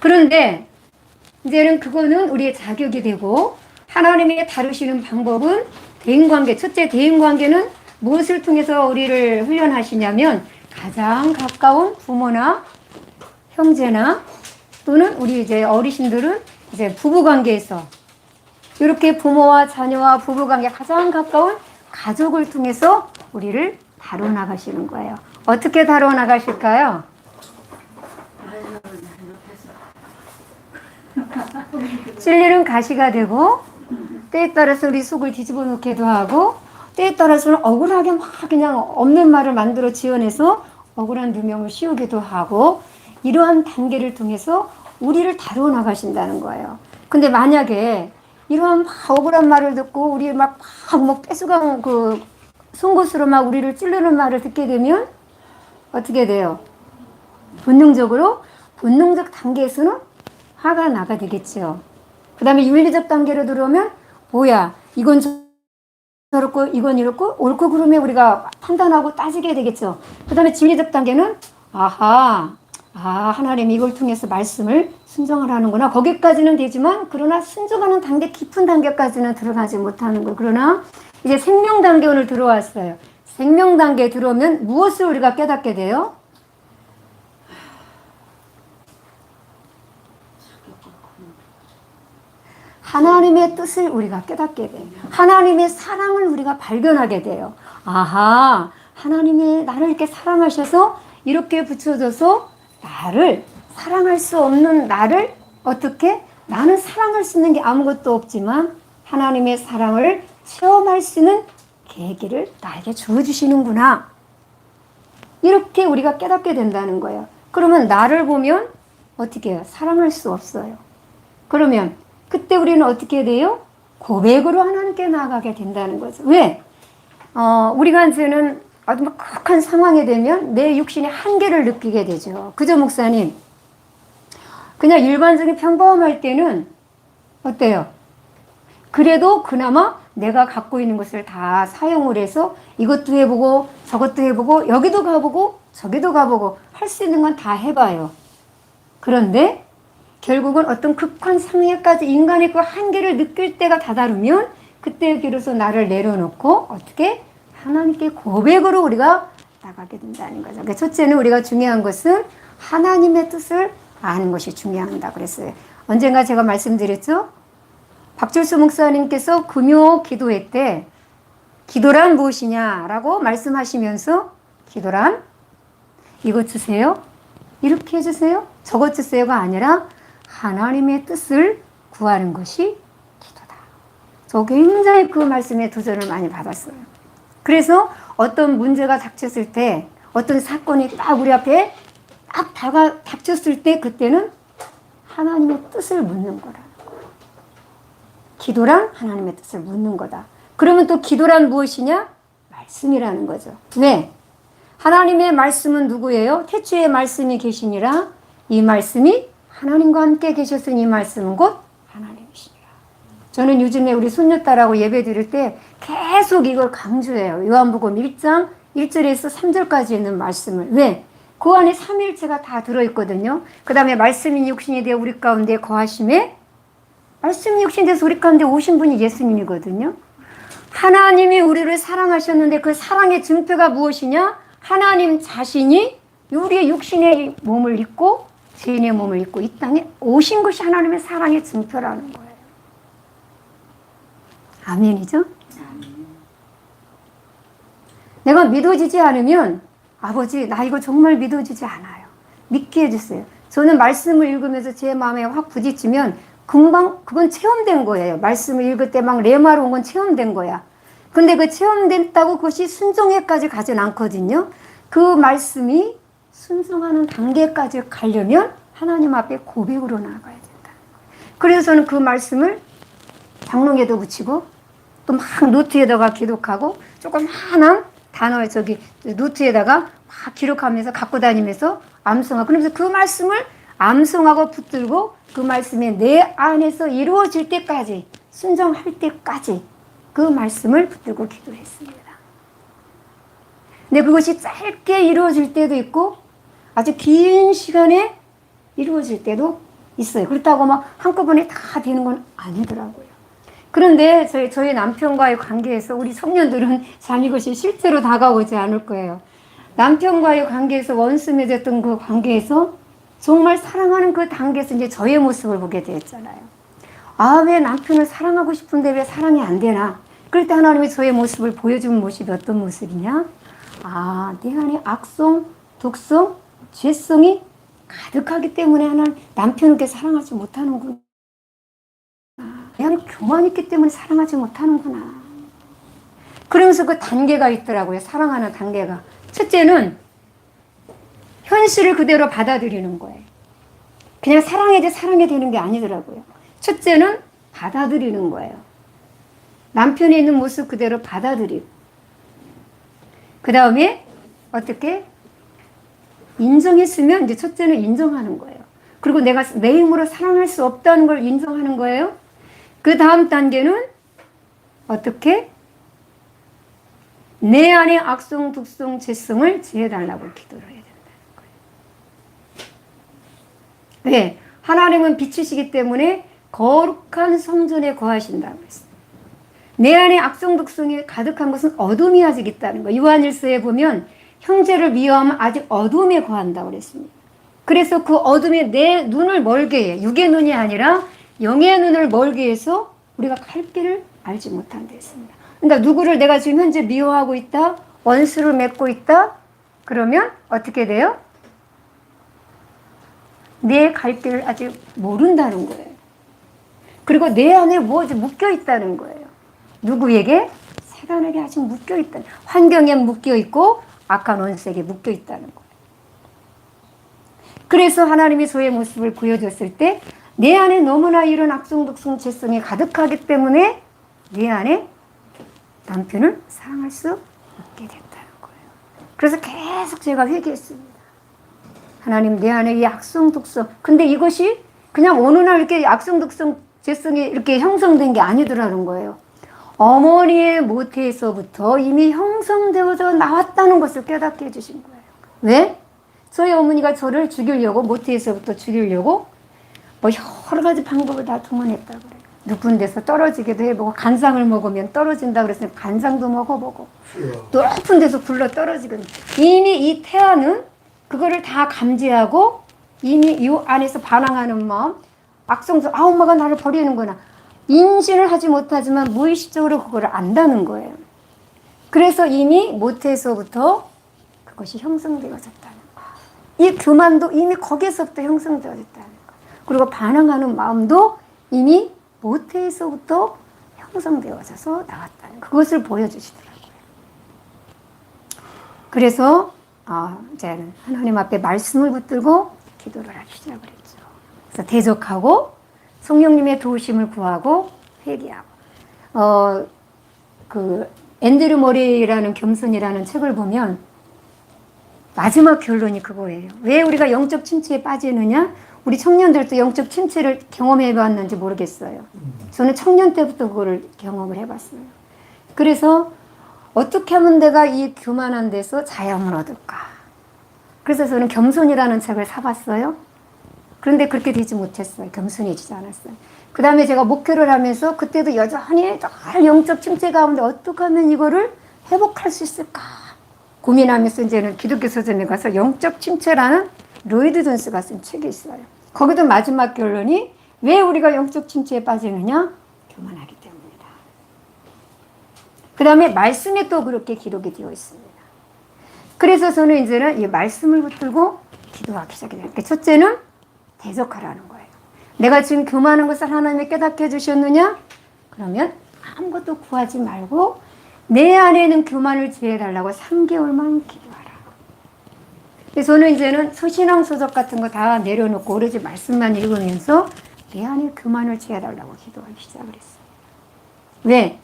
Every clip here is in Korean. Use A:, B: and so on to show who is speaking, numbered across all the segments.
A: 그런데 이제는 그거는 우리의 자격이 되고, 하나님이 다루시는 방법은 대인관계. 첫째, 대인관계는 무엇을 통해서 우리를 훈련하시냐면 가장 가까운 부모나 형제나 또는 우리 이제 어르신들은 이제 부부관계에서 이렇게 부모와 자녀와 부부관계 가장 가까운 가족을 통해서 우리를 다뤄 나가시는 거예요. 어떻게 다뤄 나가실까요? 찔리는 가시가 되고, 때에 따라서 우리 속을 뒤집어 놓기도 하고, 때에 따라서는 억울하게 막 그냥 없는 말을 만들어 지어내서 억울한 누명을 씌우기도 하고, 이러한 단계를 통해서 우리를 다루어 나가신다는 거예요. 근데 만약에 이러한 막 억울한 말을 듣고 우리 막 떼수강 그 송곳으로 막 우리를 찌르는 말을 듣게 되면 어떻게 돼요? 본능적 단계에서는 화가 나가 되겠죠. 그 다음에 윤리적 단계로 들어오면 뭐야, 이건 저렇고 이건 이렇고 옳고 그름에 우리가 판단하고 따지게 되겠죠. 그 다음에 진리적 단계는 하나님이 이걸 통해서 말씀을 순종을 하는구나. 거기까지는 되지만 그러나 순종하는 단계, 깊은 단계까지는 들어가지 못하는 거. 그러나 이제 생명 단계 오늘 들어왔어요. 생명 단계에 들어오면 무엇을 우리가 깨닫게 돼요? 하나님의 뜻을 우리가 깨닫게 돼요. 하나님의 사랑을 우리가 발견하게 돼요. 하나님이 나를 이렇게 사랑하셔서 이렇게 붙여줘서 나를 사랑할 수 없는 나를 어떻게? 나는 사랑할 수 있는 게 아무것도 없지만 하나님의 사랑을 체험할 수 있는 계기를 나에게 주어주시는구나. 이렇게 우리가 깨닫게 된다는 거예요. 그러면 나를 보면 어떻게 해요? 사랑할 수 없어요. 그러면 그때 우리는 어떻게 돼요? 고백으로 하나님께 나아가게 된다는 거죠. 왜? 우리가 이제는 아주 막 극한 상황이 되면 내 육신의 한계를 느끼게 되죠. 그죠, 목사님? 그냥 일반적인 평범할 때는 어때요? 그래도 그나마 내가 갖고 있는 것을 다 사용을 해서 이것도 해보고 저것도 해보고 여기도 가보고 저기도 가보고 할 수 있는 건 다 해봐요. 그런데 결국은 어떤 극한 상황에까지 인간의 그 한계를 느낄 때가 다다르면 그때 비로소 나를 내려놓고 어떻게? 하나님께 고백으로 우리가 나가게 된다는 거죠. 그러니까 첫째는 우리가 중요한 것은 하나님의 뜻을 아는 것이 중요하다 그랬어요. 언젠가 제가 말씀드렸죠? 박철수 목사님께서 금요 기도회 때 기도란 무엇이냐라고 말씀하시면서 기도란 이것 주세요. 이렇게 해주세요. 저것 주세요가 아니라 하나님의 뜻을 구하는 것이 기도다. 저 굉장히 그 말씀에 도전을 많이 받았어요. 그래서 어떤 문제가 닥쳤을 때 어떤 사건이 딱 우리 앞에 딱 닥쳤을 때 그때는 하나님의 뜻을 묻는 거라. 기도란 하나님의 뜻을 묻는 거다. 그러면 또 기도란 무엇이냐? 말씀이라는 거죠. 왜? 하나님의 말씀은 누구예요? 태초에 말씀이 계시니라. 이 말씀이 하나님과 함께 계셨으니 이 말씀은 곧 하나님이시니라. 저는 요즘에 우리 손녀딸하고 예배 드릴 때 계속 이걸 강조해요. 요한복음 1장 1절에서 3절까지 있는 말씀을. 왜? 그 안에 삼위일체가 다 들어있거든요. 그 다음에 말씀이 육신이 되어 우리 가운데 거하심에 말씀이 육신이 돼서 우리 가운데 오신 분이 예수님이거든요. 하나님이 우리를 사랑하셨는데 그 사랑의 증표가 무엇이냐? 하나님 자신이 우리의 육신의 몸을 입고 죄인의 몸을 입고 이 땅에 오신 것이 하나님의 사랑의 증표라는 거예요. 아멘이죠? 내가 믿어지지 않으면 아버지 나 이거 정말 믿어지지 않아요. 믿게 해주세요. 저는 말씀을 읽으면서 제 마음에 확 부딪히면 금방 그건 체험된 거예요. 말씀을 읽을 때 막 레마로 온 건 체험된 거야. 근데 그 체험됐다고 그것이 순종에까지 가진 않거든요. 그 말씀이 순종하는 단계까지 가려면 하나님 앞에 고백으로 나아가야 된다는 거예요. 그래서 저는 그 말씀을 장롱에도 붙이고 또 막 노트에다가 기록하고 조그마한 단어 저기 노트에다가 막 기록하면서 갖고 다니면서 암송하고 그러면서 그 말씀을 암송하고 붙들고 그 말씀이 내 안에서 이루어질 때까지 순종할 때까지 그 말씀을 붙들고 기도했습니다. 근데 그것이 짧게 이루어질 때도 있고 아주 긴 시간에 이루어질 때도 있어요. 그렇다고 막 한꺼번에 다 되는 건 아니더라고요. 그런데 저희 남편과의 관계에서 우리 청년들은 참 이것이 실제로 다가오지 않을 거예요. 남편과의 관계에서 원수 맺었던 그 관계에서 정말 사랑하는 그 단계에서 이제 저의 모습을 보게 되었잖아요. 아, 왜 남편을 사랑하고 싶은데 왜 사랑이 안 되나? 그럴 때 하나님이 저의 모습을 보여준 모습이 어떤 모습이냐? 아, 내 안에 악성, 독성, 죄성이 가득하기 때문에 하나님 남편을 그렇게 사랑하지 못하는구나. 내 안에 교만이 있기 때문에 사랑하지 못하는구나. 그러면서 그 단계가 있더라고요. 사랑하는 단계가. 첫째는 현실을 그대로 받아들이는 거예요. 그냥 사랑해야 사랑이 되는 게 아니더라고요. 첫째는 받아들이는 거예요. 남편이 있는 모습 그대로 받아들이고, 그 다음에 어떻게 인정했으면 이제 첫째는 인정하는 거예요. 그리고 내가 내 힘으로 사랑할 수 없다는 걸 인정하는 거예요. 그 다음 단계는 어떻게 내 안에 악성, 독성, 죄성을 제해달라고 기도를 해야 된다는 거예요. 네, 하나님은 빛이시기 때문에 거룩한 성전에 거하신다고 했어요. 내 안에 악성, 독성이 가득한 것은 어둠이 아직 있다는 거예요. 요한일서에 보면 형제를 미워하면 아직 어둠에 거한다고 그랬습니다. 그래서 그 어둠에 내 눈을 멀게 해. 육의 눈이 아니라 영의 눈을 멀게 해서 우리가 갈 길을 알지 못한다 했습니다. 그러니까 누구를 내가 지금 현재 미워하고 있다, 원수를 맺고 있다, 그러면 어떻게 돼요? 내 갈 길을 아직 모른다는 거예요. 그리고 내 안에 무엇이 묶여 있다는 거예요. 누구에게? 사단에게 아직 묶여 있다. 환경에 묶여 있고 악한 원수에게 묶여 있다는 거예요. 그래서 하나님이 저의 모습을 보여줬을 때 내 안에 너무나 이런 악성, 독성, 죄성이 가득하기 때문에 내 안에 남편을 사랑할 수 없게 됐다는 거예요. 그래서 계속 제가 회개했습니다. 하나님, 내 안에 이 악성, 독성. 근데 이것이 그냥 어느 날 이렇게 악성, 독성, 죄성이 이렇게 형성된 게 아니더라는 거예요. 어머니의 모태에서부터 이미 형성되어져 나왔다는 것을 깨닫게 해주신 거예요. 왜? 저희 어머니가 저를 죽이려고, 모태에서부터 죽이려고 뭐 여러 가지 방법을 다 동원했다고 그래요. 높은 데서 떨어지기도 해보고, 간장을 먹으면 떨어진다 그랬으니 간장도 먹어보고, 높은 데서 굴러 떨어지거든요. 이미 이 태아는 그거를 다 감지하고 이미 이 안에서 반항하는 마음, 악성성, 아, 엄마가 나를 버리는구나. 인지를 하지 못하지만 무의식적으로 그거를 안다는 거예요. 그래서 이미 모태에서부터 그것이 형성되어졌다는 거예요. 이 교만도 이미 거기에서부터 형성되어졌다는 거예요. 그리고 반항하는 마음도 이미 모태에서부터 형성되어져서 나왔다는 그것을 보여주시더라고요. 그래서 이제는 하나님 앞에 말씀을 붙들고 기도를 하기 시작을 했죠. 그래서 대적하고 성령님의 도우심을 구하고 회개하고 그 앤드류 머레이라는 겸손이라는 책을 보면 마지막 결론이 그거예요. 왜 우리가 영적 침체에 빠지느냐? 우리 청년들도 영적 침체를 경험해 봤는지 모르겠어요. 저는 청년 때부터 그거를 경험을 해봤어요. 그래서 어떻게 하면 내가 이 교만한 데서 자유함을 얻을까? 그래서 저는 겸손이라는 책을 사봤어요. 그런데 그렇게 되지 못했어요. 겸손해지지 않았어요. 그 다음에 제가 목회를 하면서 그때도 여전히 영적 침체 가운데 어떻게 하면 이거를 회복할 수 있을까? 고민하면서 이제는 기독교 서점에 가서 영적 침체라는 로이드 존스가 쓴 책이 있어요. 거기도 마지막 결론이 왜 우리가 영적 침체에 빠지느냐? 교만하기 때문이다. 그 다음에 말씀에 또 그렇게 기록이 되어 있습니다. 그래서 저는 이제는 이 말씀을 붙들고 기도하기 시작해요. 그러니까 첫째는 대적하라는 거예요. 내가 지금 교만한 것을 하나님이 깨닫게 해주셨느냐? 그러면 아무것도 구하지 말고 내 안에는 교만을 제해달라고 3개월만 기도하라. 그래서 저는 이제는 신앙 서적 같은 거 다 내려놓고 오로지 말씀만 읽으면서 내 안에 교만을 제해달라고 기도하기 시작을 했어요. 왜?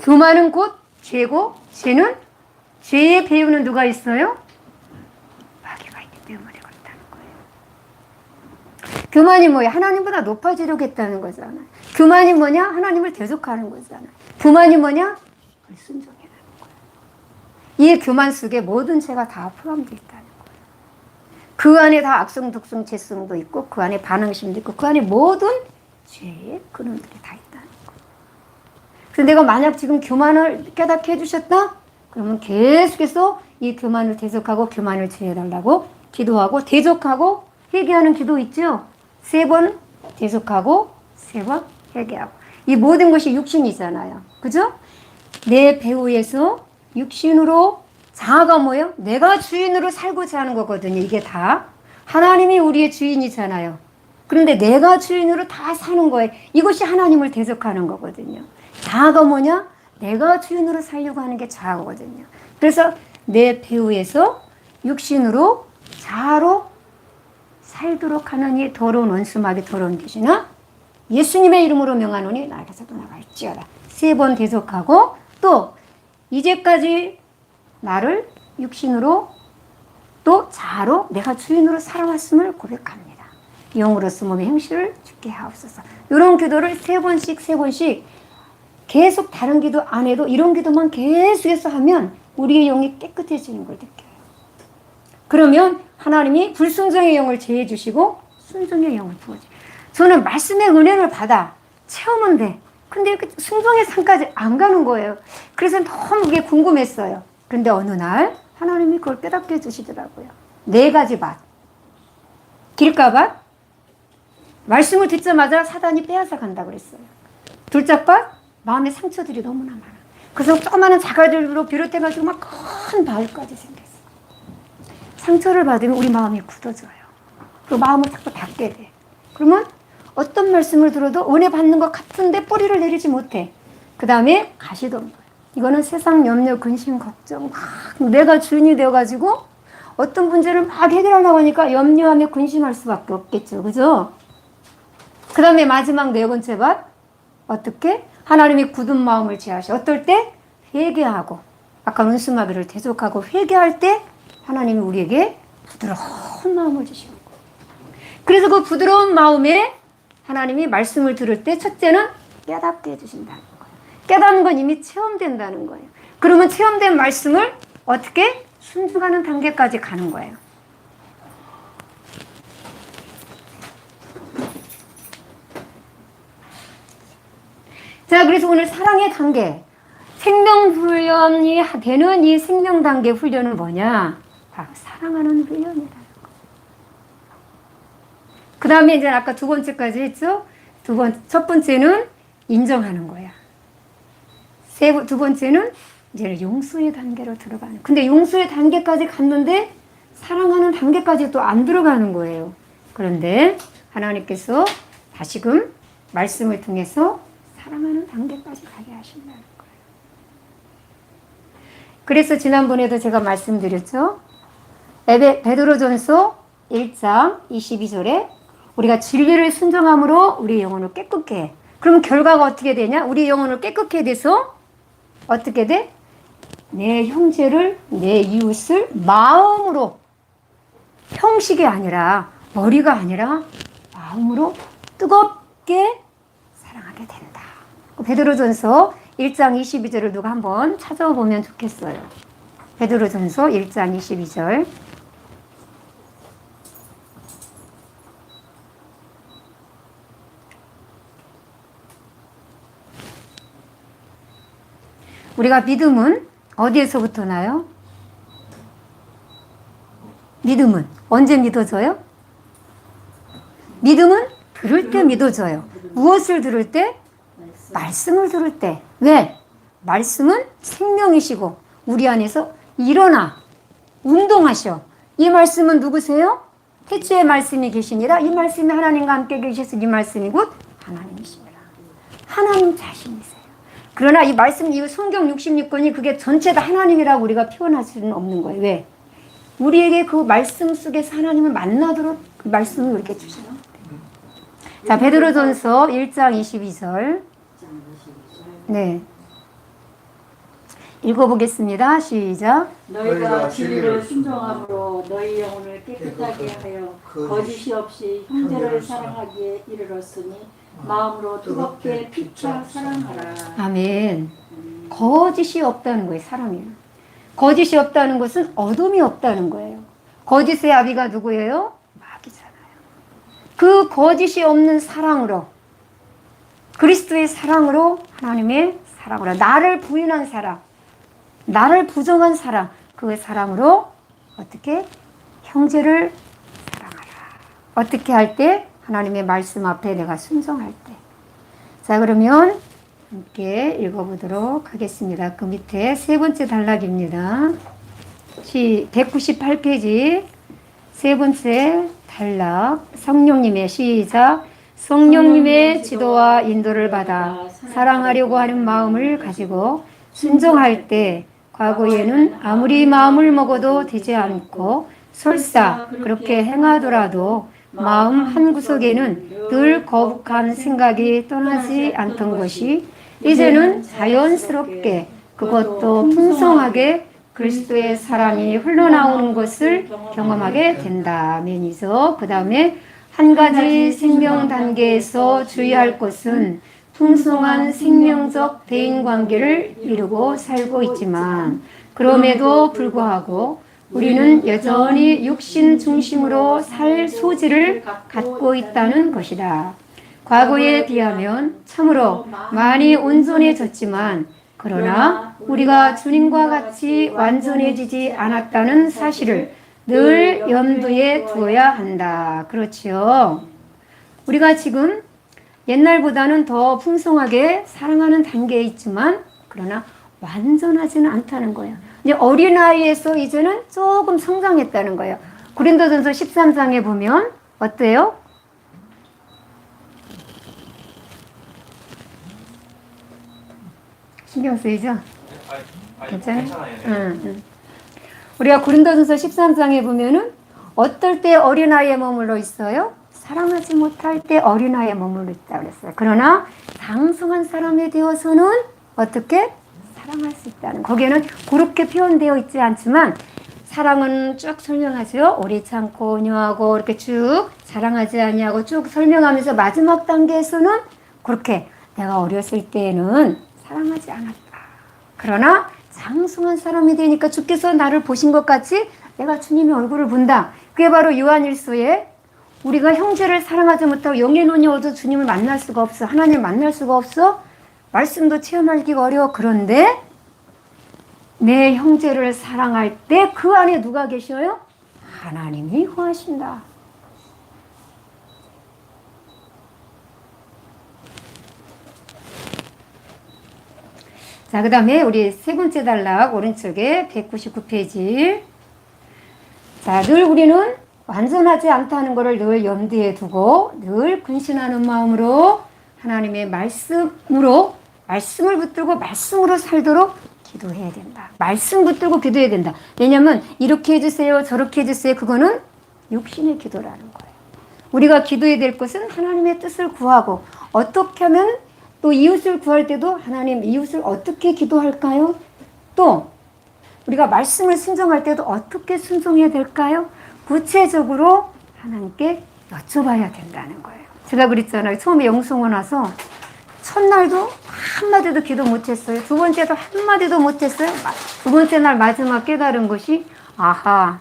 A: 교만은 곧 죄고, 죄는 죄의 배후는 누가 있어요? 마귀가 있기 때문에 그렇다는 거예요. 교만이 뭐예요? 하나님보다 높아지려고 했다는 거잖아요. 교만이 뭐냐? 하나님을 대적하는 거잖아요. 교만이 뭐냐? 순종해라는 거예요. 이 교만 속에 모든 죄가 다 포함되어 있다는 거예요. 그 안에 다 악성, 독성, 죄성도 있고 그 안에 반항심도 있고 그 안에 모든 죄의 근원들이 다 있다는 거. 그래서 내가 만약 지금 교만을 깨닫게 해주셨다? 그러면 계속해서 이 교만을 대적하고 교만을 제해달라고 기도하고 대적하고 회개하는 기도 있죠? 3번 대적하고 3번 회개하고. 이 모든 것이 육신이잖아요. 그죠? 내 배후에서 육신으로 자아가 뭐예요? 내가 주인으로 살고자 하는 거거든요. 이게 다. 하나님이 우리의 주인이잖아요. 그런데 내가 주인으로 다 사는 거예요. 이것이 하나님을 대적하는 거거든요. 자아가 뭐냐? 내가 주인으로 살려고 하는 게 자아거든요. 그래서 내 배후에서 육신으로 자아로 살도록 하는 이 더러운 원수마귀 더러운 귀신아 예수님의 이름으로 명하노니 나에게서 떠나갈지어다. 3번 대적하고 또 이제까지 나를 육신으로 또 자아로 내가 주인으로 살아왔음을 고백합니다. 영으로서 몸의 행실을 죽게 하옵소서. 이런 기도를 3번씩 계속 다른 기도 안 해도 이런 기도만 계속해서 하면 우리의 영이 깨끗해지는 걸 느껴요. 그러면 하나님이 불순종의 영을 제해 주시고 순종의 영을 부어줘요. 저는 말씀의 은혜를 받아 체험은 돼. 근데 이렇게 순종의 산까지 안 가는 거예요. 그래서 너무 그게 궁금했어요. 그런데 어느 날 하나님이 그걸 깨닫게 해주시더라고요. 4가지 밭. 길가밭. 말씀을 듣자마자 사단이 빼앗아 간다고 그랬어요. 둘째밭. 마음의 상처들이 너무나 많아. 그래서 조그마한 자갈들로 비롯해가지고 막 큰 바위까지 생겼어. 상처를 받으면 우리 마음이 굳어져요. 그 마음을 자꾸 닫게 돼. 그러면 어떤 말씀을 들어도 은혜 받는 것 같은데 뿌리를 내리지 못해. 그 다음에 가시덤불. 이거는 세상 염려, 근심, 걱정 막 내가 주인이 되어가지고 어떤 문제를 막 해결하려고 하니까 염려하며 근심할 수밖에 없겠죠. 그죠? 그 다음에 마지막 4번째 밭. 어떻게? 하나님이 굳은 마음을 제하시. 어떨 때? 회개하고 아까 원수마귀를 대적하고 회개할 때 하나님이 우리에게 부드러운 마음을 주시는 거예요. 그래서 그 부드러운 마음에 하나님이 말씀을 들을 때 첫째는 깨닫게 해주신다는 거예요. 깨닫는 건 이미 체험된다는 거예요. 그러면 체험된 말씀을 어떻게? 순종하는 단계까지 가는 거예요. 자, 그래서 오늘 사랑의 단계, 생명훈련이 되는 이 생명 단계 훈련은 뭐냐? 바로 사랑하는 훈련이라는 거. 그 다음에 이제 아까 2번째까지 했죠? 첫 번째는 인정하는 거야. 2번째는 이제 용서의 단계로 들어가는. 근데 용서의 단계까지 갔는데 사랑하는 단계까지 또 안 들어가는 거예요. 그런데 하나님께서 다시금 말씀을 통해서 사랑하는 단계까지 가게 하신다는 거예요. 그래서 지난번에도 제가 말씀드렸죠. 베드로전서 1장 22절에 우리가 진리를 순종함으로 우리 영혼을 깨끗게 해. 그럼 결과가 어떻게 되냐? 우리 영혼을 깨끗게 돼서 어떻게 돼? 내 형제를, 내 이웃을 마음으로, 형식이 아니라, 머리가 아니라 마음으로 뜨겁게 사랑하게 된다. 베드로전서 1장 22절을 누가 한번 찾아보면 좋겠어요. 베드로전서 1장 22절. 우리가 믿음은 어디에서부터 나요? 믿음은 언제 믿어져요? 믿음은 들을 때 믿어져요. 무엇을 들을 때? 말씀을 들을 때. 왜? 말씀은 생명이시고 우리 안에서 일어나 운동하셔. 이 말씀은 누구세요? 태초에 말씀이 계시니라. 이 말씀이 하나님과 함께 계셔서 이 말씀이 곧 하나님이십니다. 하나님 자신이세요. 그러나 이 말씀, 이 성경 66권이 그게 전체 다 하나님이라고 우리가 표현할 수는 없는 거예요. 왜? 우리에게 그 말씀 속에서 하나님을 만나도록 그 말씀을 이렇게 주셔요. 자, 베드로전서 1장 22절. 네. 읽어보겠습니다. 시작.
B: 너희가 진리를 순종함으로 너희 영혼을 깨끗하게 하여 거짓이 없이 형제를 사랑하기에 이르렀으니 마음으로 뜨겁게 피차 사랑하라.
A: 아멘. 거짓이 없다는 거예요. 사랑이요. 거짓이 없다는 것은 어둠이 없다는 거예요. 거짓의 아비가 누구예요? 마귀잖아요. 그 거짓이 없는 사랑으로, 그리스도의 사랑으로, 하나님의 사랑으로, 나를 부인한 사랑, 나를 부정한 사랑, 그 사랑으로 어떻게? 형제를 사랑하라. 어떻게 할 때? 하나님의 말씀 앞에 내가 순종할 때. 자, 그러면 함께 읽어보도록 하겠습니다. 그 밑에 세 번째 단락입니다. 198페이지 세 번째 단락. 성령님의 시작. 성령님의 지도와 인도를 받아 사랑하려고 하는 마음을 가지고 순종할 때 과거에는 아무리 마음을 먹어도 되지 않고 설사 그렇게 행하더라도 마음 한구석에는 늘 거북한 생각이 떠나지 않던 것이 이제는 자연스럽게 그것도 풍성하게 그리스도의 사랑이 흘러나오는 것을 경험하게 된다. 아멘이죠. 그 다음에 한 가지 생명 단계에서 주의할 것은 풍성한 생명적 대인관계를 이루고 살고 있지만 그럼에도 불구하고 우리는 여전히 육신 중심으로 살 소질을 갖고 있다는 것이다. 과거에 비하면 참으로 많이 온전해졌지만 그러나 우리가 주님과 같이 완전해지지 않았다는 사실을 늘 염두에 두어야 한다. 그렇지요. 우리가 지금 옛날보다는 더 풍성하게 사랑하는 단계에 있지만 그러나 완전하지는 않다는 거예요. 이제 어린아이에서 이제는 조금 성장했다는 거예요. 고린도전서 13장에 보면 어때요? 신경 쓰이죠? 괜찮아요? 응. 우리가 고린도전서 13장에 보면은 어떨 때 어린아이에 머물러 있어요? 사랑하지 못할 때 어린아이에 머물러 있다 그랬어요. 그러나 장성한 사람이 되어서는 어떻게? 사랑할 수 있다는. 거기에는 그렇게 표현되어 있지 않지만 사랑은 쭉 설명하죠. 오래 참고 온유하고 이렇게 쭉 자랑하지 아니하고 쭉 설명하면서 마지막 단계에서는 그렇게 내가 어렸을 때에는 사랑하지 않았다. 그러나 장성한 사람이 되니까 주께서 나를 보신 것 같이 내가 주님의 얼굴을 본다. 그게 바로 요한일서에 우리가 형제를 사랑하지 못하고 영의 눈이 어두워 주님을 만날 수가 없어. 하나님을 만날 수가 없어. 말씀도 체험하기가 어려워. 그런데 내 형제를 사랑할 때 그 안에 누가 계셔요? 하나님이 거하신다. 자, 그 다음에 우리 세 번째 단락 오른쪽에 199페이지. 자, 늘 우리는 완전하지 않다는 것을 늘 염두에 두고 늘 근신하는 마음으로 하나님의 말씀을 붙들고 말씀으로 살도록 기도해야 된다. 말씀 붙들고 기도해야 된다. 왜냐하면 이렇게 해주세요, 저렇게 해주세요. 그거는 육신의 기도라는 거예요. 우리가 기도해야 될 것은 하나님의 뜻을 구하고 어떻게 하면 또 이웃을 구할 때도 하나님 이웃을 어떻게 기도할까요? 또 우리가 말씀을 순종할 때도 어떻게 순종해야 될까요? 구체적으로 하나님께 여쭤봐야 된다는 거예요. 제가 그랬잖아요. 처음에 영성원 와서 첫날도 한마디도 기도 못했어요. 두 번째도 한마디도 못했어요. 두 번째 날 마지막 깨달은 것이 아하,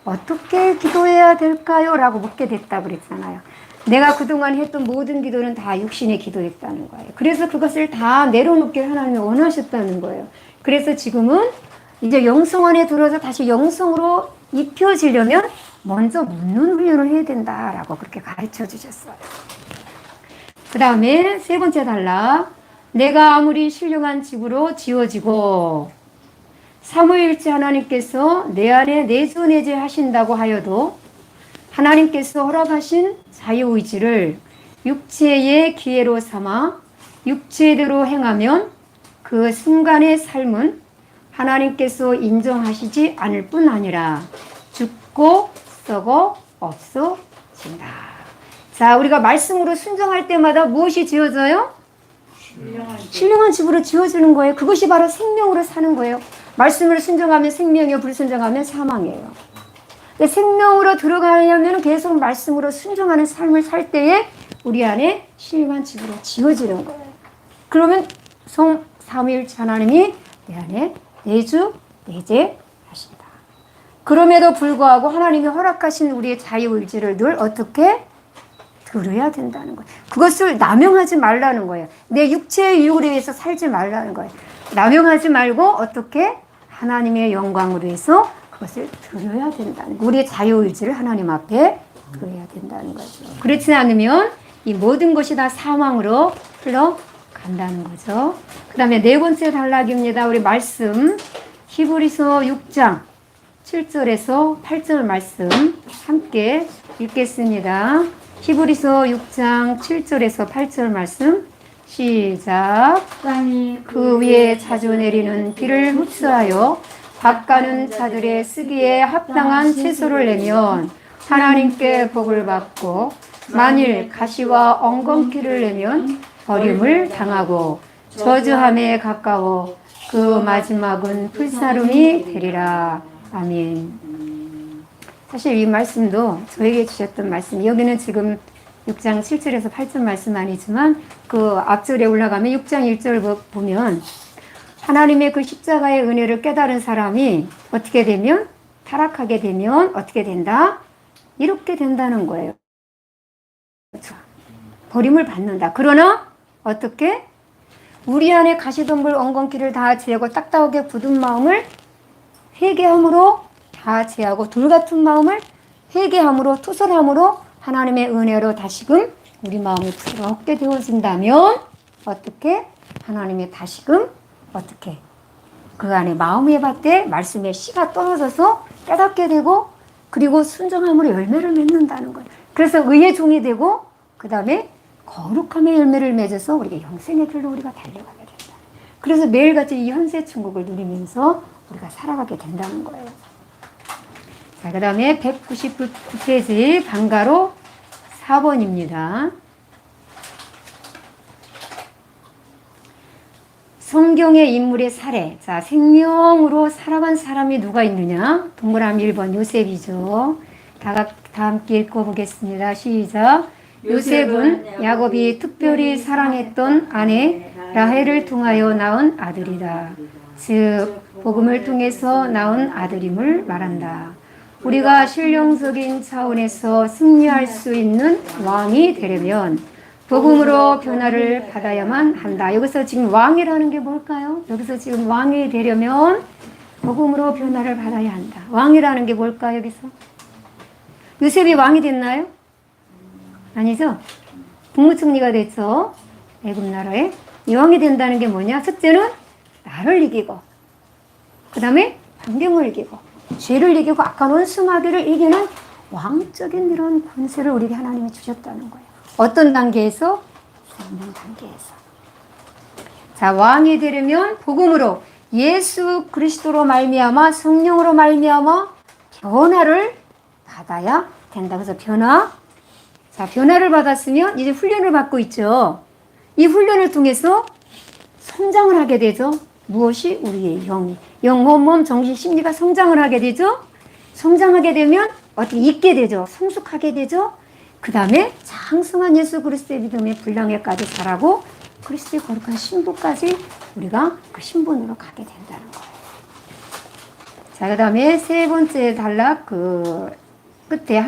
A: 어떻게 기도해야 될까요? 라고 묻게 됐다 그랬잖아요. 내가 그동안 했던 모든 기도는 다 육신의 기도였다는 거예요. 그래서 그것을 다 내려놓기를 하나님이 원하셨다는 거예요. 그래서 지금은 이제 영성원에 들어서 다시 영성으로 입혀지려면 먼저 묻는 훈련을 해야 된다라고 그렇게 가르쳐 주셨어요. 그 다음에 세 번째 단락. 내가 아무리 신령한 집으로 지어지고 삼위일체 하나님께서 내 안에 내주내제 하신다고 하여도 하나님께서 허락하신 자유의지를 육체의 기회로 삼아 육체대로 행하면 그 순간의 삶은 하나님께서 인정하시지 않을 뿐 아니라 죽고 썩어 없어진다. 자, 우리가 말씀으로 순종할 때마다 무엇이 지어져요? 신령한 집으로 지어지는 거예요. 그것이 바로 생명으로 사는 거예요. 말씀을 순종하면 생명이요, 불순종하면 사망이에요. 근데 생명으로 들어가려면 계속 말씀으로 순종하는 삶을 살 때에 우리 안에 신령한 집으로 지어지는 거예요. 그러면 삼위일체 하나님이 내 안에 내주 내제 하신다. 그럼에도 불구하고 하나님이 허락하신 우리의 자유의지를 늘 어떻게 들어야 된다는 거예요. 그것을 남용하지 말라는 거예요. 내 육체의 유익을 위해서 살지 말라는 거예요. 남용하지 말고 어떻게 하나님의 영광을 위해서 그것을 들어야 된다는 거예요. 우리의 자유의지를 하나님 앞에 들어야 된다는 거죠. 그렇지 않으면 이 모든 것이 다 사망으로 흘러간다는 거죠. 그 다음에 네 번째 단락입니다. 우리 말씀 히브리서 6장 7절에서 8절 말씀 함께 읽겠습니다. 히브리서 6장 7절에서 8절 말씀 시작.
B: 땅이
A: 그 위에 자주 내리는 비를 흡수하여 밭가는 자들의 쓰기에 합당한 채소를 내면 하나님께 복을 받고 만일 가시와 엉겅퀴를 내면 버림을 당하고 저주함에 가까워 그 마지막은 불사름이 되리라. 아멘. 사실 이 말씀도 저에게 주셨던 말씀, 여기는 지금 6장 7절에서 8절 말씀 아니지만 그 앞절에 올라가면 6장 1절 보면 하나님의 그 십자가의 은혜를 깨달은 사람이 어떻게 되면, 타락하게 되면 어떻게 된다? 이렇게 된다는 거예요. 버림을 받는다. 그러나 어떻게? 우리 안에 가시덤불 엉겅퀴를 다 제하고 딱딱하게 굳은 마음을 회개함으로 다 제하고 돌 같은 마음을 회개함으로 투설함으로 하나님의 은혜로 다시금 우리 마음이 부드럽게 되어진다면 어떻게? 하나님이 다시금 어떻게? 그 안에 마음의 밭에 말씀의 씨가 떨어져서 깨닫게 되고 그리고 순종함으로 열매를 맺는다는 거예요. 그래서 의의 종이 되고 그 다음에 거룩함의 열매를 맺어서 우리가 영생의 길로 우리가 달려가게 된다. 그래서 매일같이 이 현세 천국을 누리면서 우리가 살아가게 된다는 거예요. 자, 그 다음에 199페이지 방가로 4번입니다. 성경의 인물의 사례. 자, 생명으로 살아간 사람이 누가 있느냐? 동그라미 1번 요셉이죠. 다 함께 읽어보겠습니다. 시작. 요셉은 야곱이 특별히 사랑했던 아내 라헬을 통하여 낳은 아들이다. 즉 복음을 통해서 낳은 아들임을 말한다. 우리가 신령적인 차원에서 승리할 수 있는 왕이 되려면 복음으로 변화를 받아야만 한다. 여기서 지금 왕이라는 게 뭘까요? 여기서 지금 왕이 되려면 복음으로 변화를 받아야 한다. 왕이라는 게 뭘까요? 여기서 요셉이 왕이 됐나요? 아니죠. 국무총리가 됐죠. 애굽 나라에. 이 왕이 된다는 게 뭐냐? 첫째는 나를 이기고, 그 다음에 환경을 이기고, 죄를 이기고 악한 원수마귀를 이기는 왕적인 이런 권세를 우리에게 하나님이 주셨다는 거예요. 어떤 단계에서? 생명 단계에서. 자, 왕이 되려면 복음으로 예수 그리스도로 말미암아 성령으로 말미암아 변화를 받아야 된다. 그래서 변화. 자, 변화를 받았으면 이제 훈련을 받고 있죠. 이 훈련을 통해서 성장을 하게 되죠. 무엇이? 우리의 영이. 영혼, 몸, 정신, 심리가 성장을 하게 되죠. 성장하게 되면 어떻게 있게 되죠. 성숙하게 되죠. 그 다음에 장성한 예수 그리스도의 믿음의 분량에까지 자라고 그리스도의 거룩한 신부까지 우리가 그 신분으로 가게 된다는 거예요. 자, 그 다음에 세 번째 단락 그 끝에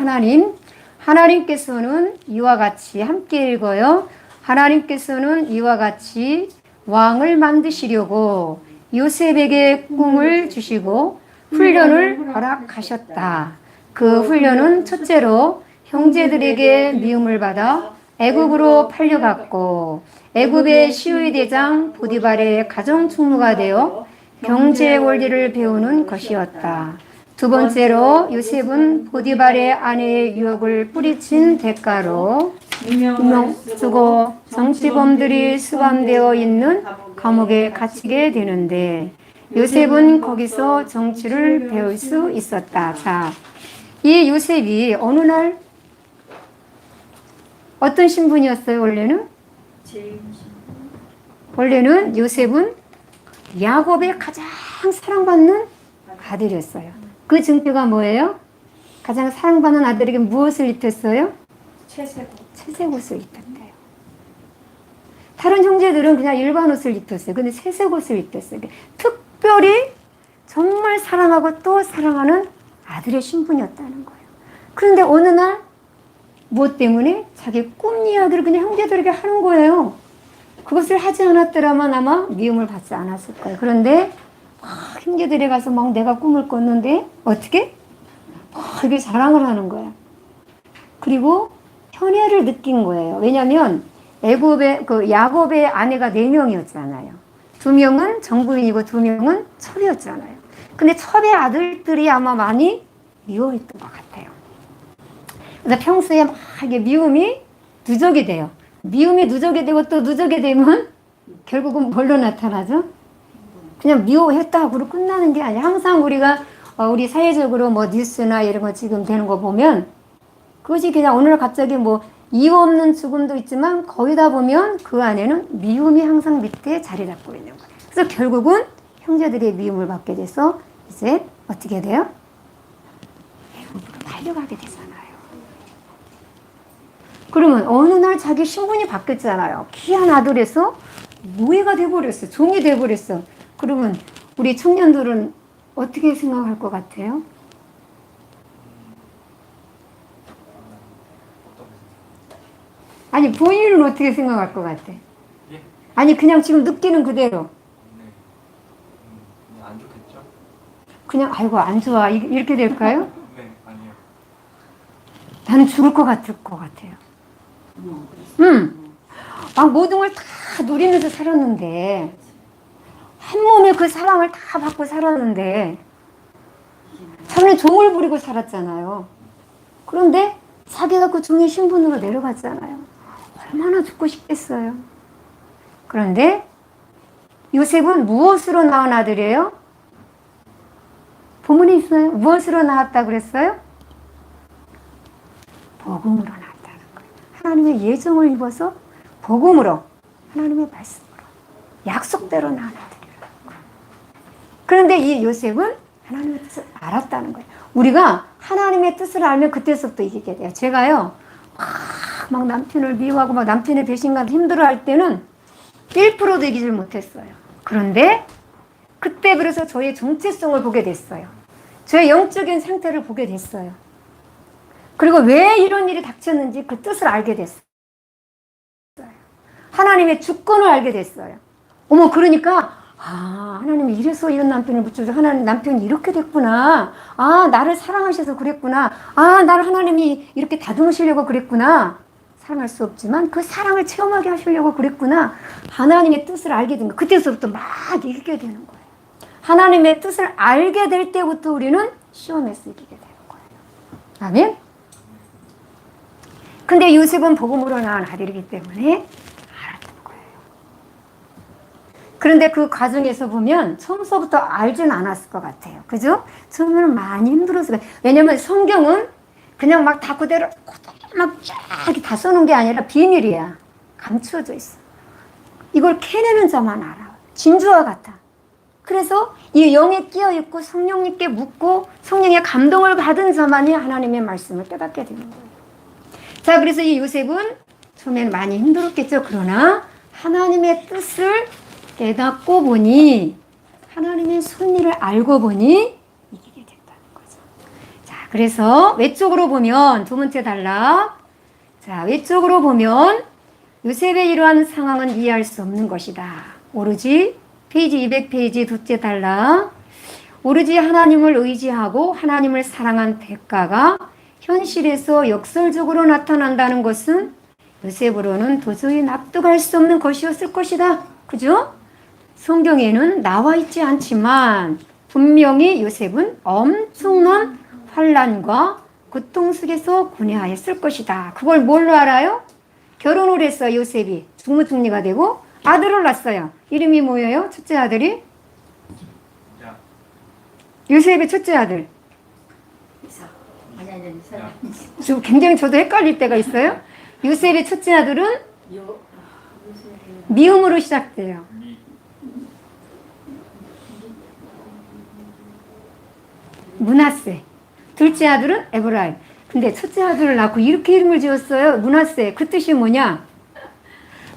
A: 하나님께서는 이와 같이 함께 읽어요. 하나님께서는 이와 같이 왕을 만드시려고 요셉에게 꿈을 주시고 훈련을 허락하셨다. 그 훈련은 첫째로 형제들에게 미움을 받아 애굽으로 팔려갔고 애굽의 시위 대장 보디발의 가정 총무가 되어 경제 원리를 배우는 것이었다. 두 번째로 요셉은 보디발의 아내의 유혹을 뿌리친 대가로 유명 쓰고 정치범들이 수감되어 있는 감옥에 갇히게 되는데 요셉은 거기서 정치를 배울 수 있었다. 자, 이 요셉이 어느 날 어떤 신분이었어요? 원래는 요셉은 야곱의 가장 사랑받는 아들이었어요. 그 증표가 뭐예요? 가장 사랑받는 아들에게 무엇을 입혔어요? 채색 옷을 입혔대요. 다른 형제들은 그냥 일반 옷을 입혔어요. 근데 채색 옷을 입혔어요. 특별히 정말 사랑하고 또 사랑하는 아들의 신분이었다는 거예요. 그런데 어느 날 무엇 때문에 자기 꿈 이야기를 그냥 형제들에게 하는 거예요. 그것을 하지 않았더라면 아마 미움을 받지 않았을 거예요. 그런데 막 형제들에 가서 막 내가 꿈을 꿨는데 어떻게? 되게 자랑을 하는 거예요. 그리고 편애를 느낀 거예요. 왜냐하면 애굽의 야곱의 아내가 4명이었잖아요. 2명은 정부인이고 2명은 첩이었잖아요. 근데 첩의 아들들이 아마 많이 미워했던 것 같아요. 그래서 평소에 막 이게 미움이 누적이 돼요. 미움이 누적이 되고 또 누적이 되면 결국은 뭘로 나타나죠? 그냥 미워했다고 끝나는 게 아니라 항상 우리가 우리 사회적으로 뭐 뉴스나 이런 거 지금 되는 거 보면 그것이 그냥 오늘 갑자기 뭐 이유 없는 죽음도 있지만 거의 다 보면 그 안에는 미움이 항상 밑에 자리 잡고 있는 거예요. 그래서 결국은 형제들의 미움을 받게 돼서 이제 어떻게 돼요? 애굽으로 달려가게 되잖아요. 그러면 어느 날 자기 신분이 바뀌었잖아요. 귀한 아들에서 노예가 돼버렸어. 종이 돼버렸어. 그러면 우리 청년들은 어떻게 생각할 것 같아요? 아니 본인은 어떻게 생각할 것 같아?
C: 예?
A: 아니 그냥 지금 느끼는 그대로
C: 네. 안 좋겠죠?
A: 그냥 아이고 안 좋아 이렇게 될까요?
C: 네, 아니요.
A: 나는 죽을 것 같아요. 막 모든 걸 다 누리면서 살았는데 한 몸에 그 사랑을 다 받고 살았는데 자기는 종을 부리고 살았잖아요. 그런데 자기가 그 종의 신분으로 내려갔잖아요. 얼마나 죽고 싶겠어요. 그런데 요셉은 무엇으로 낳은 아들이에요? 본문에 있어요. 무엇으로 낳았다 그랬어요? 복음으로 낳았다는 거예요. 하나님의 예정을 입어서 복음으로, 하나님의 말씀으로, 약속대로 낳은 아들이라는 거예요. 그런데 이 요셉은 하나님의 뜻을 알았다는 거예요. 우리가 하나님의 뜻을 알면 그때서부터 이기게 돼요. 제가요, 막 남편을 미워하고 막 남편의 배신감 힘들어할 때는 1%도 이기질 못했어요. 그런데 그때 그래서 저의 정체성을 보게 됐어요. 저의 영적인 상태를 보게 됐어요. 그리고 왜 이런 일이 닥쳤는지 그 뜻을 알게 됐어요. 하나님의 주권을 알게 됐어요. 어머, 그러니까 하나님이 이래서 이런 남편을 붙여줘. 하나님 남편이 이렇게 됐구나. 나를 사랑하셔서 그랬구나. 나를 하나님이 이렇게 다듬으시려고 그랬구나. 사랑할 수 없지만 그 사랑을 체험하게 하시려고 그랬구나. 하나님의 뜻을 알게 된 거. 그때서부터 막 이기게 되는 거예요. 하나님의 뜻을 알게 될 때부터 우리는 시험에서 이기게 되는 거예요. 아멘? 근데 요셉은 복음으로 낳은 아들이기 때문에 알았던 거예요. 그런데 그 과정에서 보면 처음서부터 알진 않았을 것 같아요. 그죠? 처음에는 많이 힘들었어요. 왜냐면 성경은 그냥 막 다 그대로 막 쫙 다 써놓은 게 아니라 비밀이야. 감추어져 있어. 이걸 캐내는 자만 알아. 진주와 같아. 그래서 이 영에 끼어있고 성령님께 묻고 성령의 감동을 받은 자만이 하나님의 말씀을 깨닫게 되는 거예요. 자, 그래서 이 요셉은 처음에는 많이 힘들었겠죠. 그러나 하나님의 뜻을 깨닫고 보니, 하나님의 섭리를 알고 보니 이기게 됐다는 거죠. 자, 그래서 외적으로 보면 두 번째 단락. 자, 외적으로 보면 요셉의 이러한 상황은 이해할 수 없는 것이다. 오로지 페이지 200페이지 둘째 단락. 오로지 하나님을 의지하고 하나님을 사랑한 대가가 현실에서 역설적으로 나타난다는 것은 요셉으로는 도저히 납득할 수 없는 것이었을 것이다. 그죠? 성경에는 나와 있지 않지만 분명히 요셉은 엄청난 환난과 고통 속에서 고뇌하였을 것이다. 그걸 뭘로 알아요? 결혼을 했어요. 요셉이 중무중리가 되고 아들을 낳았어요. 이름이 뭐예요? 첫째 아들이? 요셉의 첫째 아들. 굉장히 저도 헷갈릴 때가 있어요. 요셉의 첫째 아들은 미음으로 시작돼요. 므낫세. 둘째 아들은 에브라임. 근데 첫째 아들을 낳고 이렇게 이름을 지었어요. 므낫세. 그 뜻이 뭐냐?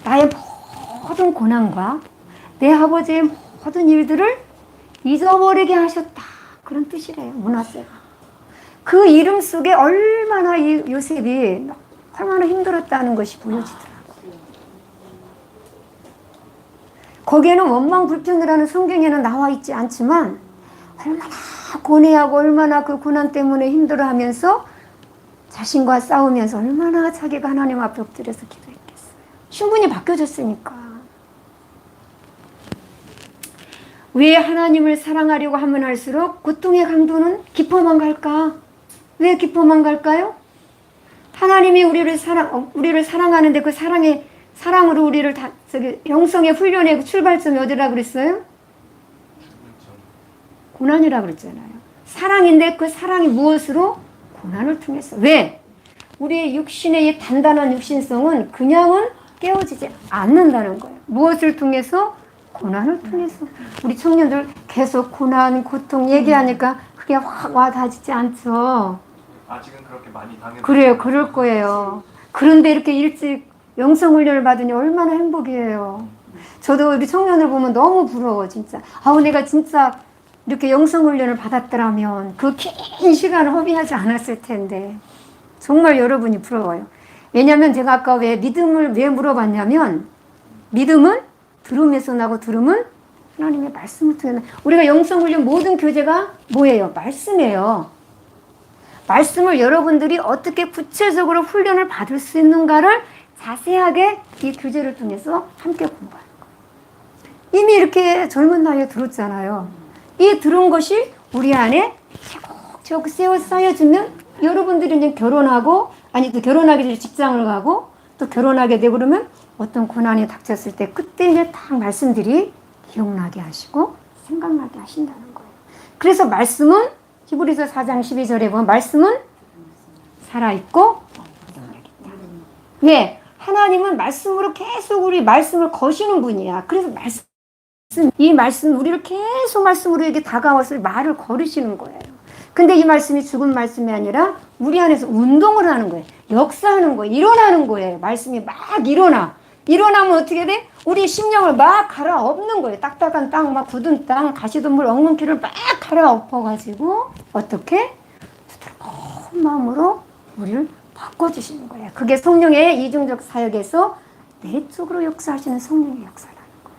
A: 나의 모든 고난과 내 아버지의 모든 일들을 잊어버리게 하셨다. 그런 뜻이래요. 므낫세가. 그 이름 속에 얼마나 이 요셉이 얼마나 힘들었다는 것이 보여지더라고요. 거기에는 원망 불평이라는 성경에는 나와 있지 않지만 얼마나 고뇌하고 얼마나 그 고난 때문에 힘들어하면서 자신과 싸우면서 얼마나 자기가 하나님 앞에 엎드려서 기도했겠어요. 충분히 바뀌어졌으니까. 왜 하나님을 사랑하려고 하면 할수록 고통의 강도는 깊어만 갈까? 왜 깊어만 갈까요? 하나님이 우리를 사랑하는데 그 사랑으로 우리를 영성의 훈련의 출발점이 어디라 그랬어요? 고난이라 그랬잖아요. 사랑인데 그 사랑이 무엇으로? 고난을 통해서. 왜? 우리의 육신의 이 단단한 육신성은 그냥은 깨어지지 않는다는 거예요. 무엇을 통해서? 고난을 통해서. 우리 청년들 계속 고난, 고통 얘기하니까 그게 확 와닿지 않죠.
C: 아직은 그렇게 많이 당해요.
A: 그래요. 그럴 거예요. 그런데 이렇게 일찍 영성훈련을 받으니 얼마나 행복이에요. 저도 우리 청년을 보면 너무 부러워 진짜. 아우 내가 진짜 이렇게 영성훈련을 받았더라면 그 긴 시간을 허비하지 않았을 텐데. 정말 여러분이 부러워요. 왜냐하면 제가 아까 왜 믿음을 왜 물어봤냐면 믿음은 들음에서 나고 들음은 하나님의 말씀을 통해 나. 우리가 영성훈련 모든 교재가 뭐예요? 말씀이에요. 말씀을 여러분들이 어떻게 구체적으로 훈련을 받을 수 있는가를 자세하게 이 교재를 통해서 함께 공부하는 거예요. 이미 이렇게 젊은 나이에 들었잖아요. 이 들은 것이 우리 안에 차곡차곡 쌓여지면 여러분들이 이제 결혼하고 또 결혼하기 전에 직장을 가고 또 결혼하게 되고 그러면 어떤 고난이 닥쳤을 때 그때 이제 딱 말씀들이 기억나게 하시고 생각나게 하신다는 거예요. 그래서 말씀은 히브리서 4장 12절에 보면 말씀은 살아있고 예, 하나님은 말씀으로 계속 우리 말씀을 거시는 분이야. 그래서 이 말씀 우리를 계속 말씀으로 이렇게 다가와서 말을 걸으시는 거예요. 근데 이 말씀이 죽은 말씀이 아니라 우리 안에서 운동을 하는 거예요. 역사하는 거예요. 일어나는 거예요. 말씀이 막 일어나면 어떻게 돼? 우리 심령을 막 갈아엎는 거예요. 딱딱한 땅, 막 굳은 땅, 가시덤불 엉겅퀴를 막 갈아엎어가지고 어떻게? 부드러운 마음으로 우리를 바꿔주시는 거예요. 그게 성령의 이중적 사역에서 내적으로 역사하시는 성령의 역사라는 거예요.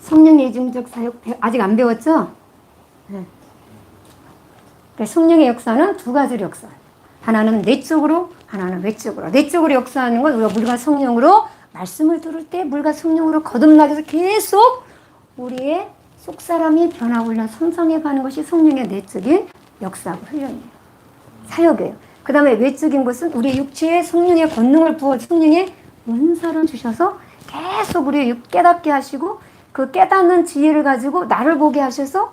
A: 성령의 이중적 사역 아직 안 배웠죠? 네. 성령의 역사는 두 가지로 역사해요. 하나는 내적으로, 하나는 외적으로. 내적으로 역사하는 건 우리가 물과 성령으로 말씀을 들을 때 물과 성령으로 거듭나게 해서 계속 우리의 속사람이 변하고 성장해가는 것이 성령의 내적인 역사하고 훈련이에요. 사역이에요. 그 다음에 외적인 것은 우리 육체에 성령의 권능을 부어 성령의 은사를 주셔서 계속 우리 깨닫게 하시고 그 깨닫는 지혜를 가지고 나를 보게 하셔서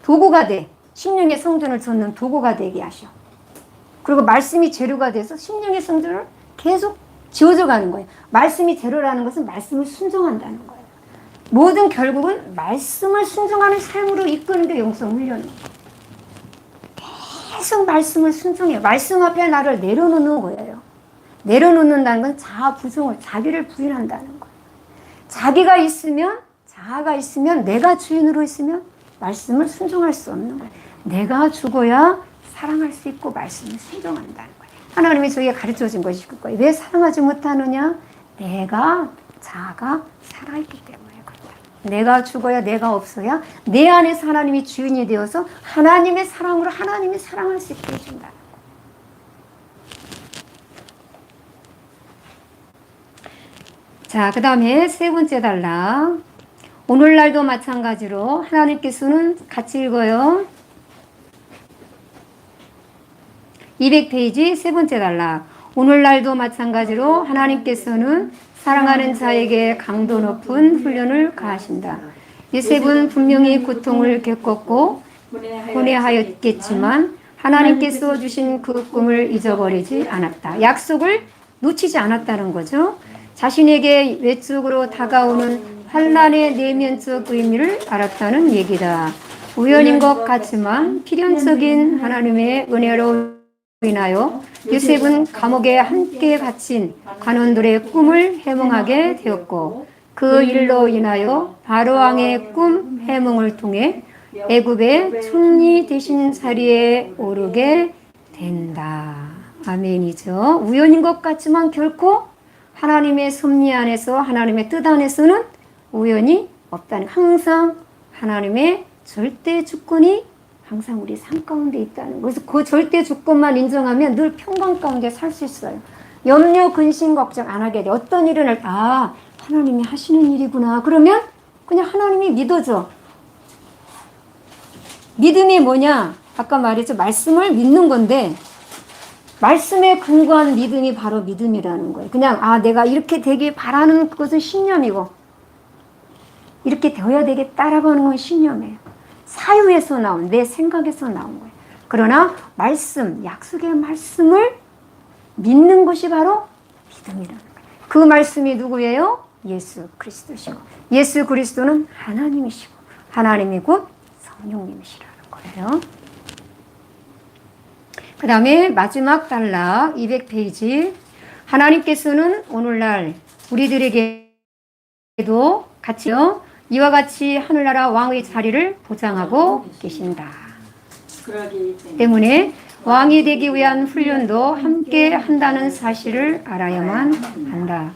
A: 도구가 돼. 심령의 성전을 줬는 도구가 되게 하셔. 그리고 말씀이 재료가 돼서 심령의 성전을 계속 지어져 가는 거예요. 말씀이 재료라는 것은 말씀을 순종한다는 거예요. 모든 결국은 말씀을 순종하는 삶으로 이끄는 게 영성훈련이에요. 계속 말씀을 순종해요. 말씀 앞에 나를 내려놓는 거예요. 내려놓는다는 건 자아 부정을, 자기를 부인한다는 거예요. 자아가 있으면 내가 주인으로 있으면 말씀을 순종할 수 없는 거예요. 내가 죽어야 사랑할 수 있고 말씀을 순종한다는 거예요. 하나님이 저에게 가르쳐준 것이 그거예요. 왜 사랑하지 못하느냐? 자아가 살아있기 때문에 그렇다. 내가 죽어야 내가 없어야 내 안에서 하나님이 주인이 되어서 하나님의 사랑으로 하나님이 사랑할 수 있게 해준다는 거예요. 자, 그 다음에 세 번째 단락. 오늘날도 마찬가지로 하나님께서는 같이 읽어요. 200페이지 세 번째 단락. 오늘날도 마찬가지로 하나님께서는 사랑하는 자에게 강도 높은 훈련을 가하신다. 요셉은 분명히 고통을 겪었고 고뇌하였겠지만 하나님께서 주신 그 꿈을 잊어버리지 않았다. 약속을 놓치지 않았다는 거죠. 자신에게 외적으로 다가오는 환난의 내면적 의미를 알았다는 얘기다. 우연인 것 같지만 필연적인 하나님의 은혜로 인하여 요셉은 감옥에 함께 갇힌 관원들의 꿈을 해몽하게 되었고 그 일로 인하여 바로왕의 꿈 해몽을 통해 애굽의 총리 되신 자리에 오르게 된다. 아멘이죠. 우연인 것 같지만 결코 하나님의 섭리 안에서, 하나님의 뜻 안에서는 우연이 없다는, 항상 하나님의 절대 주권이 항상 우리 삶 가운데 있다는 거예요. 그래서 그 절대 주권만 인정하면 늘 평강 가운데 살 수 있어요. 염려, 근심, 걱정 안 하게 돼. 어떤 일은 하나님이 하시는 일이구나. 그러면 그냥 하나님이 믿어져. 믿음이 뭐냐? 아까 말했죠. 말씀을 믿는 건데, 말씀에 근거한 믿음이 바로 믿음이라는 거예요. 그냥 내가 이렇게 되길 바라는 것은 신념이고, 이렇게 되어야 되겠다라고 하는 건 신념이에요. 사유에서 나온, 내 생각에서 나온 거예요. 그러나 말씀, 약속의 말씀을 믿는 것이 바로 믿음이라는 거예요. 그 말씀이 누구예요? 예수 그리스도시고, 예수 그리스도는 하나님이시고, 하나님이 곧 성령님이시라는 거예요. 그 다음에 마지막 단락 200페이지. 하나님께서는 오늘날 우리들에게도 같이요, 이와 같이 하늘나라 왕의 자리를 보장하고 계신다. 때문에 왕이 되기 위한 훈련도 함께 한다는 사실을 알아야만 한다.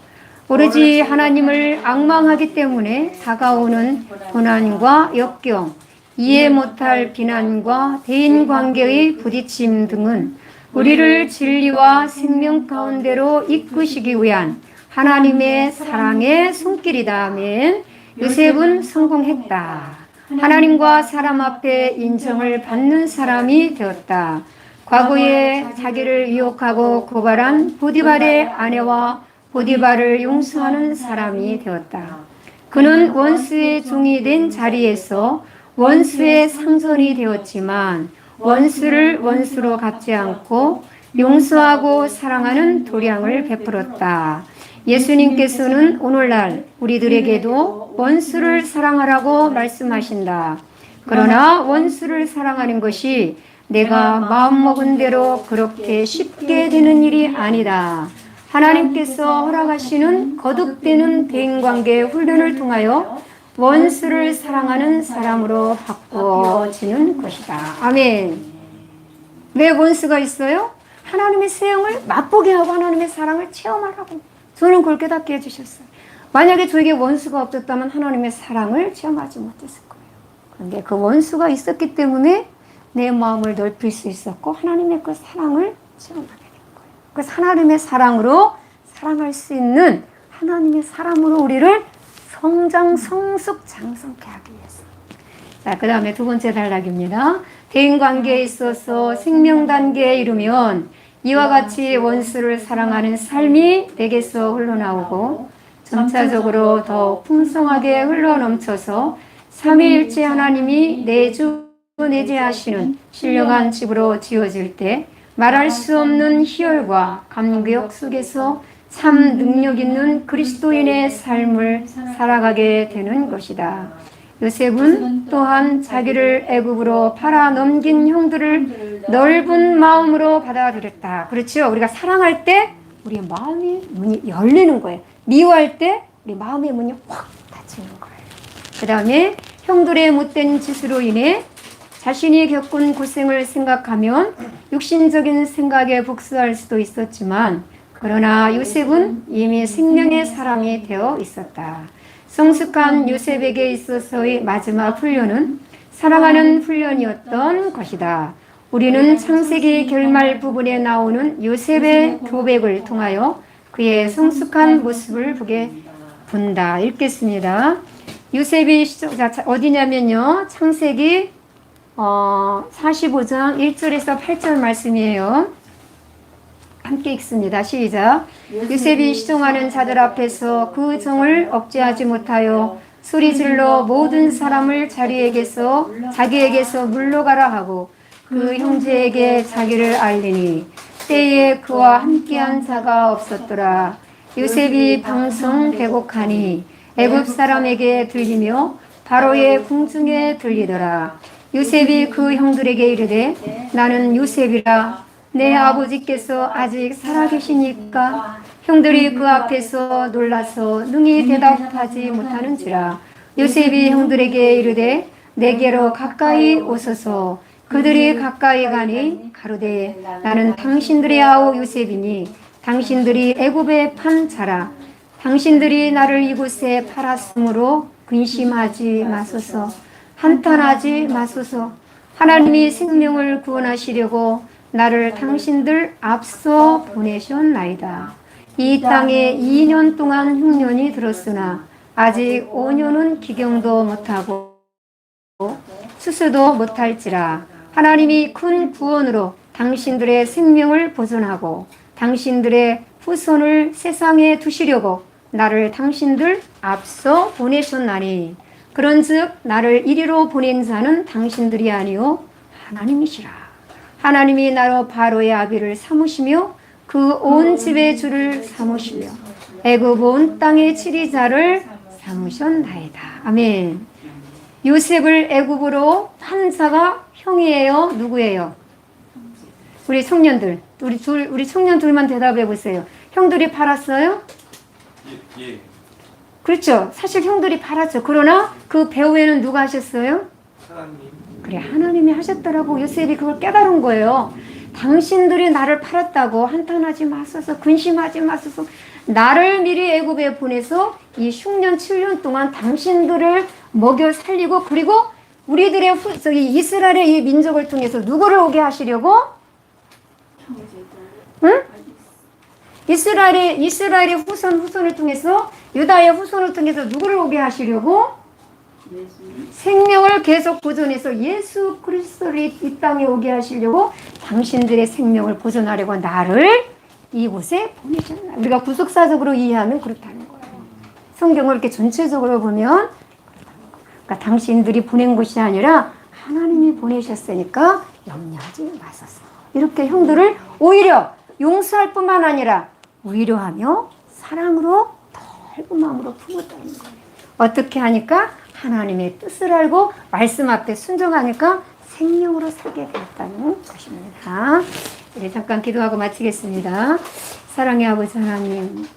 A: 오로지 하나님을 앙망하기 때문에 다가오는 고난과 역경, 이해 못할 비난과 대인관계의 부딪힘 등은 우리를 진리와 생명 가운데로 이끄시기 위한 하나님의 사랑의 손길이다. 아멘. 요셉은 성공했다. 하나님과 사람 앞에 인정을 받는 사람이 되었다. 과거에 자기를 유혹하고 고발한 보디발의 아내와 보디발을 용서하는 사람이 되었다. 그는 원수의 종이 된 자리에서 원수의 상선이 되었지만 원수를 원수로 갚지 않고 용서하고 사랑하는 도량을 베풀었다. 예수님께서는 오늘날 우리들에게도 원수를 사랑하라고 말씀하신다. 그러나 원수를 사랑하는 것이 내가 마음먹은 대로 그렇게 쉽게 되는 일이 아니다. 하나님께서 허락하시는 거듭되는 대인관계 훈련을 통하여 원수를 사랑하는 사람으로 바꿔지는 것이다. 아멘. 왜 원수가 있어요? 하나님의 사랑을 맛보게 하고 하나님의 사랑을 체험하라고. 저는 그걸 깨닫게 해주셨어요. 만약에 저에게 원수가 없었다면 하나님의 사랑을 체험하지 못했을 거예요. 그런데 그 원수가 있었기 때문에 내 마음을 넓힐 수 있었고 하나님의 그 사랑을 체험하게 된 거예요. 그래서 하나님의 사랑으로 사랑할 수 있는 하나님의 사람으로 우리를 성장, 성숙, 장성케 하기 위해서. 자, 그 다음에 두 번째 단락입니다. 대인관계에 있어서 생명단계에 이르면 이와 같이 원수를 사랑하는 삶이 내게서 흘러나오고 점차적으로 더 풍성하게 흘러넘쳐서 삼위일체 하나님이 내주 내재하시는 신령한 집으로 지어질 때 말할 수 없는 희열과 감격 속에서 참 능력 있는 그리스도인의 삶을 살아가게 되는 것이다. 요셉은 또한 자기를 애굽으로 팔아 넘긴 형들을 넓은 마음으로 받아들였다. 그렇죠? 우리가 사랑할 때 우리의 마음의 문이 열리는 거예요. 미워할 때 우리 마음의 문이 확 닫히는 거예요. 그 다음에 형들의 못된 짓으로 인해 자신이 겪은 고생을 생각하면 육신적인 생각에 복수할 수도 있었지만 그러나 요셉은 이미 생명의 사람이 되어 있었다. 성숙한 요셉에게 있어서의 마지막 훈련은 사랑하는 훈련이었던 것이다. 우리는 창세기 결말 부분에 나오는 요셉의 고백을 통하여 그의 성숙한 모습을 본다. 읽겠습니다. 요셉이 어디냐면요. 창세기 45장 1절에서 8절 말씀이에요. 함께 읽습니다. 시작. 요셉이 시종하는 자들 앞에서 그 정을 억제하지 못하여 소리질러 모든 사람을 자기에게서 물러가라 하고 그 형제에게 자기를 알리니 때에 그와 함께한 자가 없었더라. 요셉이 방성대곡하니 애굽 사람에게 들리며 바로의 궁중에 들리더라. 요셉이 그 형들에게 이르되 나는 요셉이라. 내 아버지께서 아직 살아계시니까. 형들이 그 앞에서 놀라서 능히 대답하지 못하는지라. 요셉이 형들에게 이르되 내게로 가까이 오소서. 그들이 가까이 가니 가로되 나는 당신들의 아우 요셉이니 당신들이 애굽에 판 자라. 당신들이 나를 이곳에 팔았으므로 근심하지 마소서. 한탄하지 마소서. 하나님이 생명을 구원하시려고 나를 당신들 앞서 보내셨나이다. 이 땅에 2년 동안 흉년이 들었으나 아직 5년은 기경도 못하고 수수도 못할지라. 하나님이 큰 구원으로 당신들의 생명을 보존하고 당신들의 후손을 세상에 두시려고 나를 당신들 앞서 보내셨나니 그런즉 나를 이리로 보낸 자는 당신들이 아니요 하나님이시라. 하나님이 나로 바로의 아비를 삼으시며 그 온 집의 주를 삼으시며 애굽 온 땅의 치리자를 삼으셨나이다. 아멘. 요셉을 애굽으로 판 자가 형이에요? 누구예요? 우리 청년들. 우리 청년 둘만 대답해 보세요. 형들이 팔았어요?
C: 예.
A: 그렇죠. 사실 형들이 팔았죠. 그러나 그 배후에는 누가 하셨어요?
C: 하나님.
A: 그래, 하나님이 하셨더라고. 요셉이 그걸 깨달은 거예요. 당신들이 나를 팔았다고 한탄하지 마소서, 근심하지 마소서. 나를 미리 애굽에 보내서 이 흉년 7년 동안 당신들을 먹여 살리고 그리고 우리들의 이스라엘의 이 민족을 통해서 누구를 오게 하시려고? 응? 이스라엘의 후손을 통해서 유다의 후손을 통해서 누구를 오게 하시려고? 생명을 계속 보존해서 예수 그리스도를 이 땅에 오게 하시려고 당신들의 생명을 보존하려고 나를 이곳에 보내셨나. 우리가 구속사적으로 이해하면 그렇다는 거예요. 성경을 이렇게 전체적으로 보면 그러니까 당신들이 보낸 것이 아니라 하나님이 보내셨으니까 염려하지 마소서. 이렇게 형들을 오히려 용서할 뿐만 아니라 위로하며 사랑으로 넓은 마음으로 품었다는 거예요. 어떻게 하니까? 하나님의 뜻을 알고 말씀 앞에 순종하니까 생명으로 살게 되었다는 것입니다. 네, 잠깐 기도하고 마치겠습니다. 사랑의 아버지 하나님,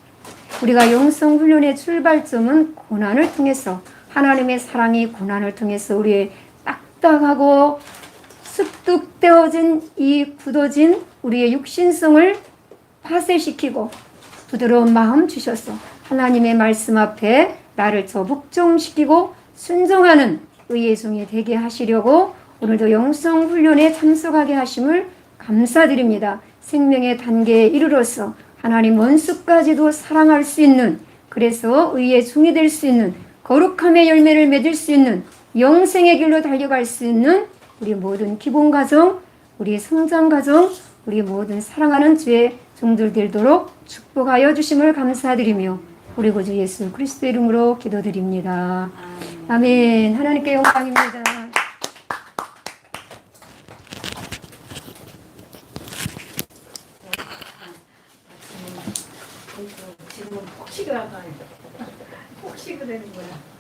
A: 우리가 영성 훈련의 출발점은 고난을 통해서 하나님의 사랑이 고난을 통해서 우리의 딱딱하고 습득되어진 이 굳어진 우리의 육신성을 파쇄시키고 부드러운 마음 주셔서 하나님의 말씀 앞에 나를 묵종시키고 순종하는 의의 종이 되게 하시려고 오늘도 영성 훈련에 참석하게 하심을 감사드립니다. 생명의 단계에 이르러서 하나님 원수까지도 사랑할 수 있는, 그래서 의의 종이 될 수 있는, 거룩함의 열매를 맺을 수 있는, 영생의 길로 달려갈 수 있는 우리 모든 기본 가정, 우리 성장 가정, 우리 모든 사랑하는 주의 종들 되도록 축복하여 주심을 감사드리며 우리 구주 예수 그리스도 이름으로 기도드립니다. 아멘. 하나님께 영광입니다.
B: 지금은 폭식을 하고 폭식을 되는 거야.